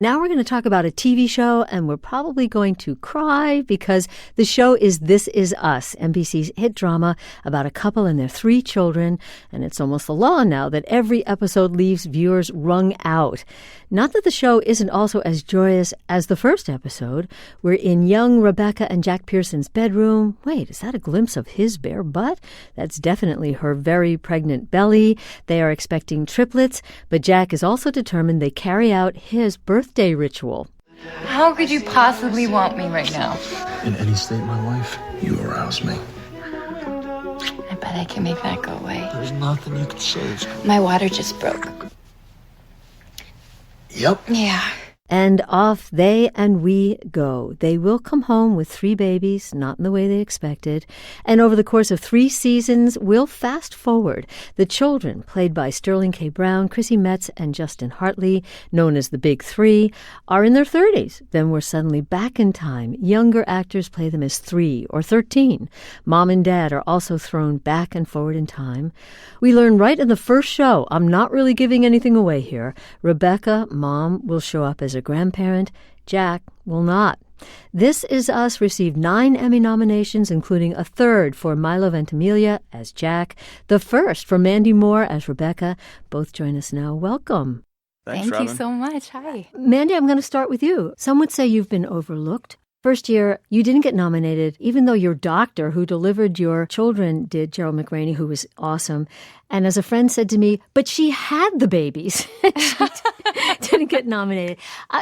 Now we're going to talk about a TV show, and we're probably going to cry because the show is This Is Us, NBC's hit drama about a couple and their 3 children, and it's almost the law now that every episode leaves viewers wrung out. Not that the show isn't also as joyous as the first episode. We're in young Rebecca and Jack Pearson's bedroom. Wait, is that a glimpse of his bare butt? That's definitely her very pregnant belly. They are expecting triplets, but Jack is also determined they carry out his birthday ritual. How could you possibly want me right now? In any state, my wife, you arouse me. I bet I can make that go away. There's nothing you can say. My water just broke. Yep. Yeah. And off they and we go. They will come home with 3 babies, not in the way they expected. And over the course of 3 seasons, we'll fast forward. The children, played by Sterling K. Brown, Chrissy Metz, and Justin Hartley, known as the Big 3, are in their 30s. Then we're suddenly back in time. Younger actors play them as 3 or 13. Mom and Dad are also thrown back and forward in time. We learn right in the first show, I'm not really giving anything away here, Rebecca, Mom, will show up as a grandparent. Jack will not. This Is Us received 9 Emmy nominations, including a 3rd for Milo Ventimiglia as Jack, the 1st for Mandy Moore as Rebecca. Both join us now. Welcome. Thanks, Thank you Robin. so much. Hi. Mandy, I'm going to start with you. Some would say you've been overlooked. First year, you didn't get nominated, even though your doctor who delivered your children did, Gerald McRaney, who was awesome. And as a friend said to me, but she had the babies. She didn't get nominated.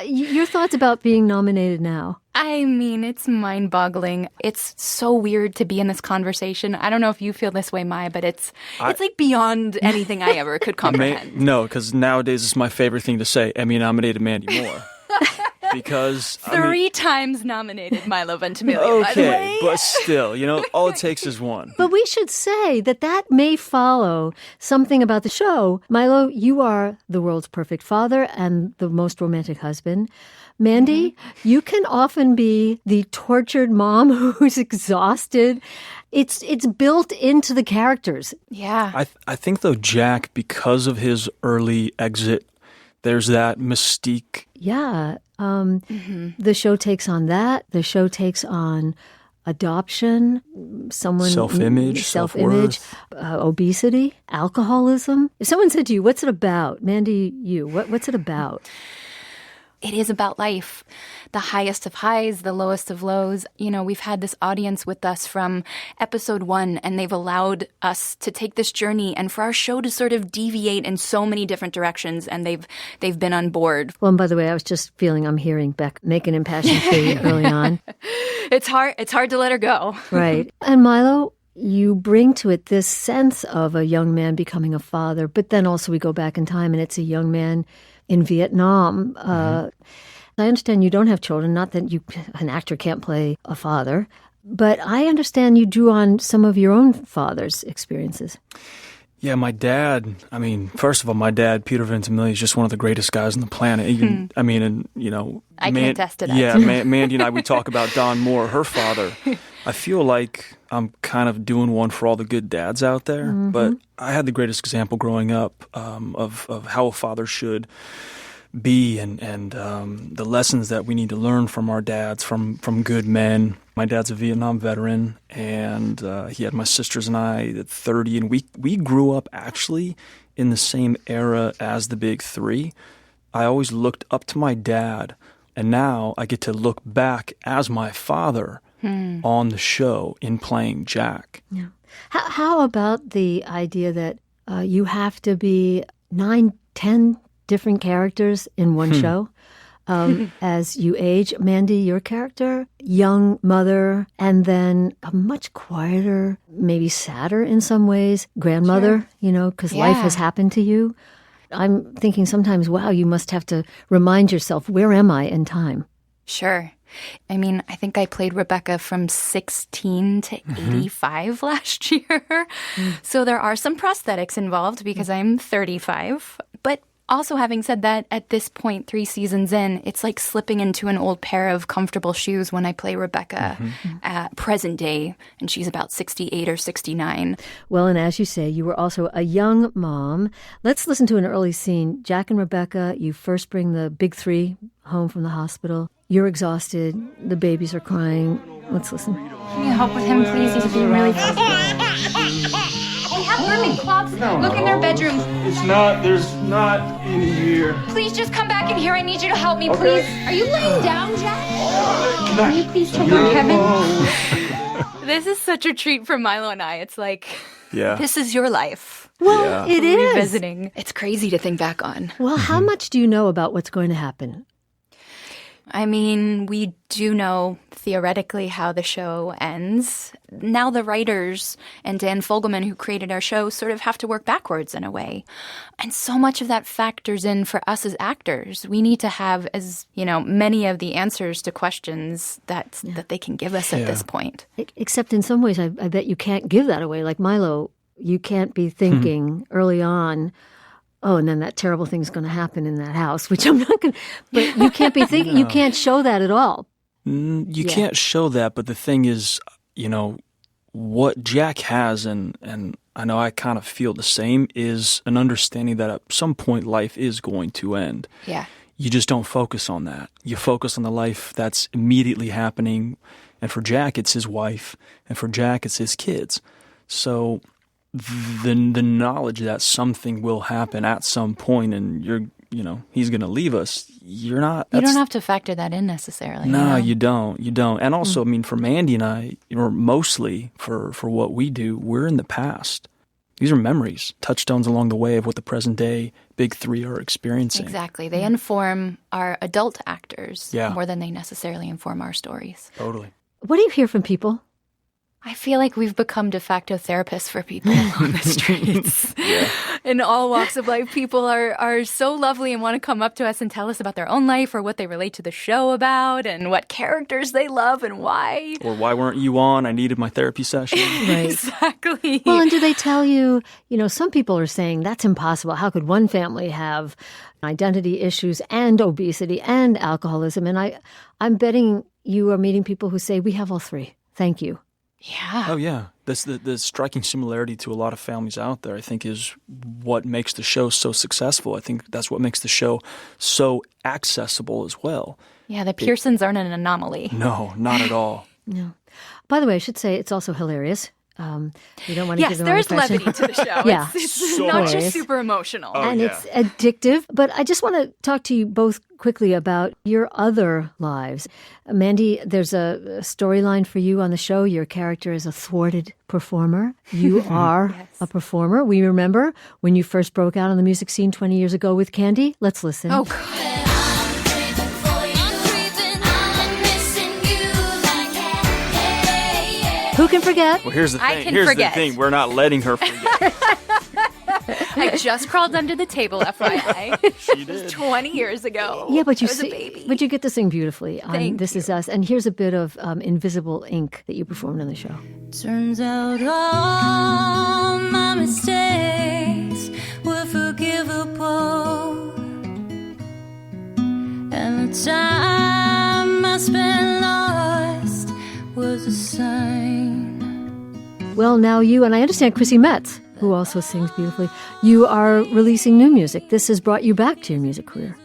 Your thoughts about being nominated now? I mean, it's mind-boggling. It's so weird to be in this conversation. I don't know if you feel this way, Maya, but it's like beyond anything I ever could comprehend. No, because nowadays it's my favorite thing to say, Emmy-nominated Mandy Moore. Because 3 times nominated Milo Ventimiglia, by the okay, way. but still, all it takes is one. But we should say that may follow something about the show. Milo, you are the world's perfect father and the most romantic husband. Mandy, you can often be the tortured mom who's exhausted. It's built into the characters. Yeah. I think, though, Jack, because of his early exit, there's that mystique. Yeah. The show takes on that. The show takes on adoption, Self-image, self-worth. Obesity, alcoholism. If someone said to you, what's it about? Mandy, what's it about? It is about life, the highest of highs, the lowest of lows. We've had this audience with us from episode 1, and they've allowed us to take this journey and for our show to sort of deviate in so many different directions, and they've been on board. Well, and by the way, I was just feeling I'm hearing Beck make an impassioned plea early on. It's hard to let her go. Right. And Milo, you bring to it this sense of a young man becoming a father, but then also we go back in time and it's a young man in Vietnam. I understand you don't have children, not that an actor can't play a father, but I understand you drew on some of your own father's experiences. Yeah, my dad, first of all, my dad, Peter Ventimiglia, is just one of the greatest guys on the planet. I can attest to that. Yeah, Mandy and I, we talk about Don Moore, her father. I feel like I'm kind of doing one for all the good dads out there, but I had the greatest example growing up of how a father should be and the lessons that we need to learn from our dads, from good men. My dad's a Vietnam veteran, and he had my sisters and I at 30, and we grew up actually in the same era as the Big 3. I always looked up to my dad, and now I get to look back as my father on the show in playing Jack. Yeah. How about the idea that you have to be 9, 10 different characters in one show as you age? Mandy, your character, young mother, and then a much quieter, maybe sadder in some ways, grandmother, because life has happened to you. I'm thinking sometimes, wow, you must have to remind yourself, where am I in time? Sure. I think I played Rebecca from 16 to 85 last year. So there are some prosthetics involved because I'm 35. But Also, having said that, at this point, 3 seasons in, it's like slipping into an old pair of comfortable shoes when I play Rebecca at present day, and she's about 68 or 69. Well, and as you say, you were also a young mom. Let's listen to an early scene. Jack and Rebecca, you first bring the big 3 home from the hospital. You're exhausted. The babies are crying. Let's listen. Can you help with him, please? He's being really fussy. We have rooming clubs. Look in their bedrooms. There's not any here. Please just come back in here. I need you to help me, please. Are you laying down, Jack? Can you please check on Kevin? This is such a treat for Milo and I. It's like, this is your life. Well, it is. Revisiting. It's crazy to think back on. Well, how much do you know about what's going to happen? I mean, we do know theoretically how the show ends. Now the writers and Dan Fogelman, who created our show, sort of have to work backwards in a way. And so much of that factors in for us as actors. We need to have many of the answers to questions that they can give us at this point. Except in some ways, I bet you can't give that away. Like Milo, you can't be thinking early on, oh, and then that terrible thing's going to happen in that house, which I'm not going to, but you can't be thinking, you can't show that at all. You can't show that, but the thing is, what Jack has, and I know I kind of feel the same, is an understanding that at some point life is going to end. Yeah. You just don't focus on that. You focus on the life that's immediately happening, and for Jack, it's his wife, and for Jack, it's his kids. So the knowledge that something will happen at some point and he's going to leave us, you don't have to factor that in necessarily. No, you don't. And also, I mean, for Mandy and I, or mostly for what we do, we're in the past. These are memories, touchstones along the way of what the present day big 3 are experiencing. Exactly. They inform our adult actors more than they necessarily inform our stories. Totally. What do you hear from people? I feel like we've become de facto therapists for people on the streets. In all walks of life, people are so lovely and want to come up to us and tell us about their own life or what they relate to the show about and what characters they love and why. Or why weren't you on? I needed my therapy session. Right. Exactly. Well, and do they tell you, some people are saying that's impossible. How could one family have identity issues and obesity and alcoholism? And I'm betting you are meeting people who say, we have all 3. Thank you. Yeah. Oh, yeah. That's the striking similarity to a lot of families out there, I think, is what makes the show so successful. I think that's what makes the show so accessible as well. Yeah, the Pearsons aren't an anomaly. No, not at all. No. By the way, I should say it's also hilarious. You don't want to give the there is levity to the show. Yeah. It's So not hilarious. just super emotional. And it's addictive. But I just want to talk to you both quickly about your other lives. Mandy, there's a storyline for you on the show. Your character is a thwarted performer. You are a performer. We remember when you first broke out on the music scene 20 years ago with Candy. Let's listen. Oh, God. Who can forget? Well, here's the thing. I can forget. The thing. We're not letting her forget. I just crawled under the table, FYI. She did. 20 years ago. Yeah, but I was a baby. but you get to sing beautifully on Thank This you. Is Us. And here's a bit of Invisible Ink that you performed on the show. Turns out all my mistakes were forgivable, and the time I spent lost was a sign. Well, now you, and I understand Chrissy Metz, who also sings beautifully, you are releasing new music. This has brought you back to your music career.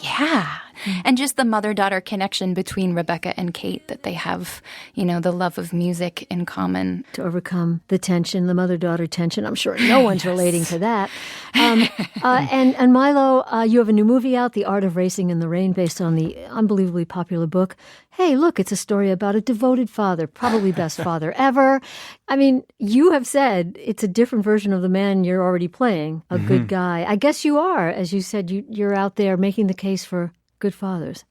Yeah. And just the mother-daughter connection between Rebecca and Kate, that they have, the love of music in common. To overcome the tension, the mother-daughter tension. I'm sure no one's relating to that. And Milo, you have a new movie out, The Art of Racing in the Rain, based on the unbelievably popular book. Hey, look, it's a story about a devoted father, probably best father ever. I mean, you have said it's a different version of the man you're already playing, a good guy. I guess you are. As you said, you're out there making the case for good fathers.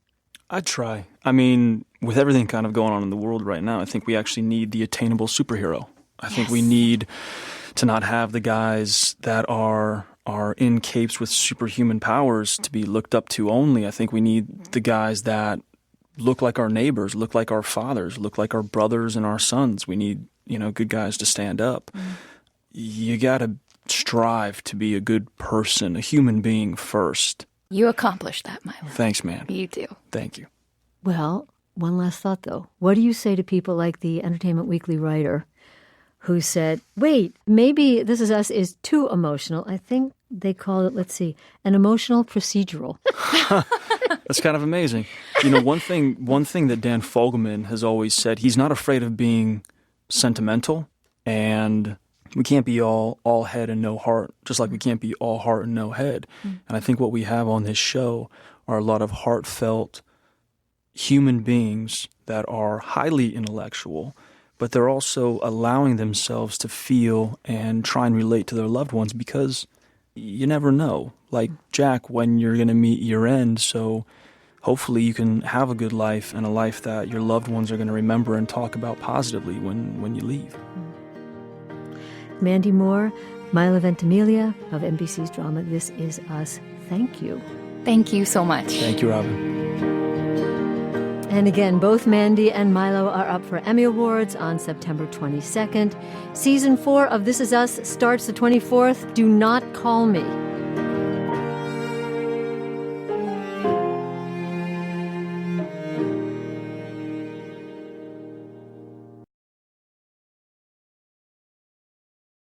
I try. I mean, with everything kind of going on in the world right now, I think we actually need the attainable superhero. I think we need to not have the guys that are in capes with superhuman powers to be looked up to only. I think we need the guys that look like our neighbors, look like our fathers, look like our brothers and our sons. We need, good guys to stand up. You got to strive to be a good person, a human being first. You accomplished that, Milo. Thanks, man. You do. Thank you. Well, one last thought, though. What do you say to people like the Entertainment Weekly writer who said, wait, maybe This Is Us is too emotional? I think they call it, let's see, an emotional procedural. That's kind of amazing. You know, one thing that Dan Fogelman has always said, he's not afraid of being sentimental, and we can't be all head and no heart, just like we can't be all heart and no head. And I think what we have on this show are a lot of heartfelt human beings that are highly intellectual, but they're also allowing themselves to feel and try and relate to their loved ones, because you never know. Like Jack, when you're going to meet your end, so hopefully you can have a good life and a life that your loved ones are going to remember and talk about positively when you leave. Mandy Moore, Milo Ventimiglia of NBC's drama This Is Us. Thank you. Thank you so much. Thank you, Robin. And again, both Mandy and Milo are up for Emmy Awards on September 22nd. Season 4 of This Is Us starts the 24th. Do not call me.